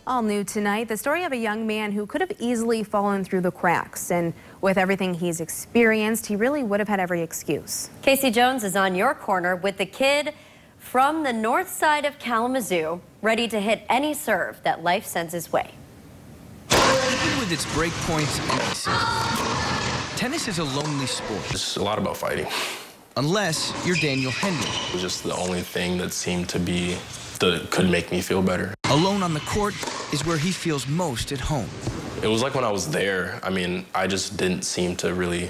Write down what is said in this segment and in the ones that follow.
All new tonight, the story of a young man who could have easily fallen through the cracks. And with everything he's experienced, he really would have had every excuse. Casey Jones is on your corner with the kid from the north side of Kalamazoo, ready to hit any serve that life sends his way. Even with its breakpoints and aces, tennis is a lonely sport. It's a lot about fighting. Unless you're Daniel Henry. It was just the only thing that seemed to be that could make me feel better. Alone on the court is where he feels most at home. It was like when I was there, I just didn't seem to really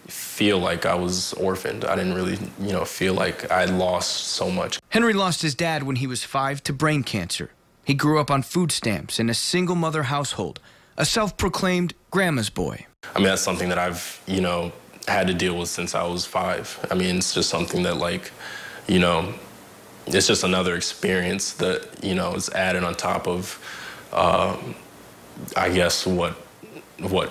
feel like I was orphaned. I didn't really, feel like I'd lost so much. Henry lost his dad when he was 5 to brain cancer. He grew up on food stamps in a single mother household, a self-proclaimed grandma's boy. That's something that I've, had to deal with since I was 5. It's just something that it's just another experience that, is added on top of, I guess, what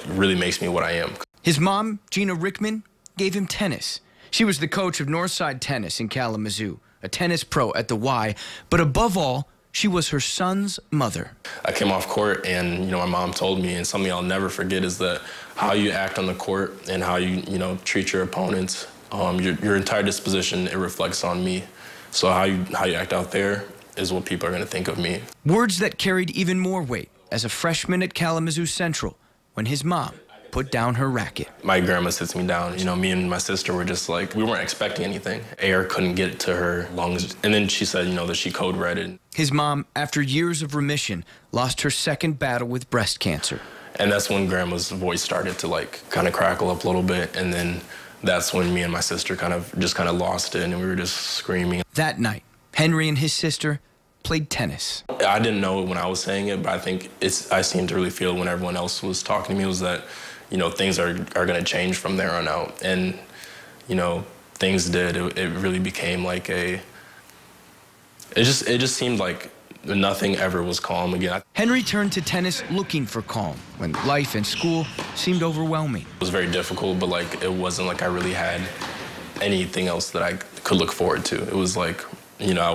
really makes me what I am. His mom, Gina Rickman, gave him tennis. She was the coach of Northside Tennis in Kalamazoo, a tennis pro at the Y, but above all, she was her son's mother. I came off court and, my mom told me, and something I'll never forget is that how you act on the court and how you, treat your opponents, your entire disposition, it reflects on me. So how you act out there is what people are going to think of me. Words that carried even more weight as a freshman at Kalamazoo Central when his mom put down her racket. My grandma sits me down. Me and my sister were just like, we weren't expecting anything. Air couldn't get to her lungs. And then she said, that she code read it. His mom, after years of remission, lost her second battle with breast cancer. And that's when grandma's voice started to kind of crackle up a little bit. And then that's when me and my sister kind of lost it, and we were just screaming. That night, Henry and his sister played tennis. I didn't know it when I was saying it, but I think I seemed to really feel when everyone else was talking to me was that, things are going to change from there on out. And, things did. It really became like it just seemed like nothing ever was calm again. Henry turned to tennis looking for calm when life and school seemed overwhelming. It was very difficult, but it wasn't like I really had anything else that I could look forward to. It was like, I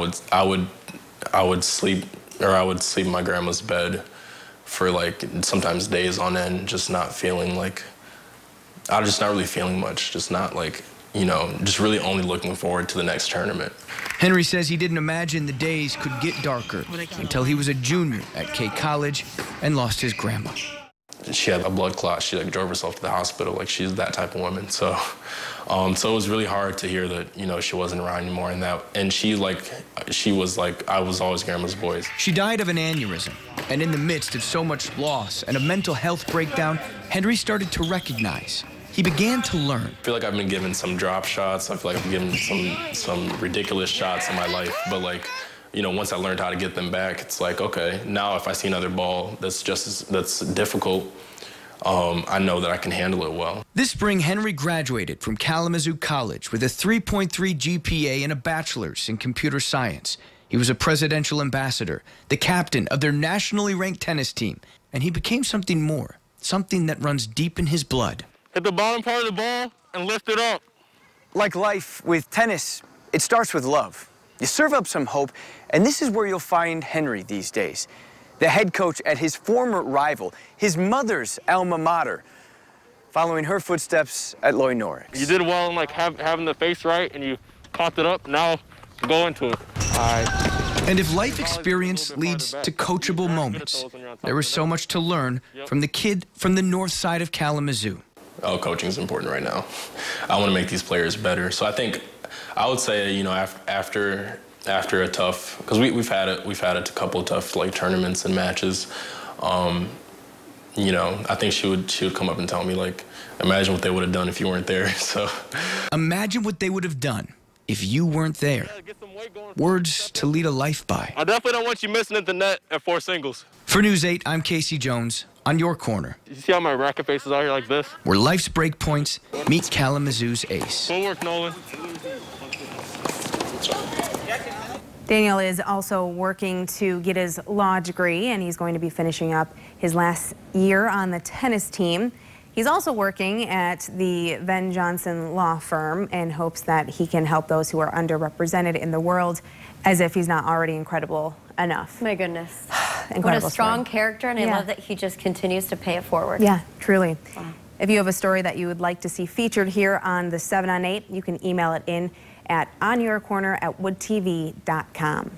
would sleep in my grandma's bed for sometimes days on end, just not feeling just not really feeling much, just not just really only looking forward to the next tournament. Henry says he didn't imagine the days could get darker until he was a junior at K College and lost his grandma. She had a blood clot. She drove herself to the hospital. She's that type of woman. So it was really hard to hear that, she wasn't around anymore and she was I was always grandma's boy. She died of an aneurysm. And in the midst of so much loss and a mental health breakdown, Henry started to recognize. He began to learn. I feel like I've been given some drop shots. I feel like I've been given some ridiculous shots in my life. But once I learned how to get them back, it's okay, now if I see another ball that's difficult, I know that I can handle it well. This spring, Henry graduated from Kalamazoo College with a 3.3 GPA and a bachelor's in computer science. He was a presidential ambassador, the captain of their nationally ranked tennis team, and he became something more, something that runs deep in his blood. Hit the bottom part of the ball and lift it up. Like life with tennis, it starts with love. You serve up some hope, and this is where you'll find Henry these days. The head coach at his former rival, his mother's alma mater, following her footsteps at Lloyd Norris. You did well in having the face right, and you caught it up. Now go into it. All right. And if life experience leads to coachable moments, there was so much to learn from the kid from the north side of Kalamazoo. Oh, coaching is important right now. I want to make these players better. So I would say, after a tough, because we've had a couple of tough tournaments and matches. I think she would come up and tell me imagine what they would have done if you weren't there. So imagine what they would have done if you weren't there. Words to lead a life by. I definitely don't want you missing at the net at 4 singles. For News 8, I'm Casey Jones on your corner. You see how my racket face is out here like this? Where life's break points meet Kalamazoo's ace. Good work, Nolan. Daniel is also working to get his law degree, and he's going to be finishing up his last year on the tennis team. He's also working at the Venn Johnson law firm in hopes that he can help those who are underrepresented in the world, as if he's not already incredible enough. My goodness. incredible What a strong story. character, and I Yeah. love that he just continues to pay it forward. Yeah, truly. Wow. If you have a story that you would like to see featured here on the 7 on 8, you can email it in at onyourcorner@woodtv.com.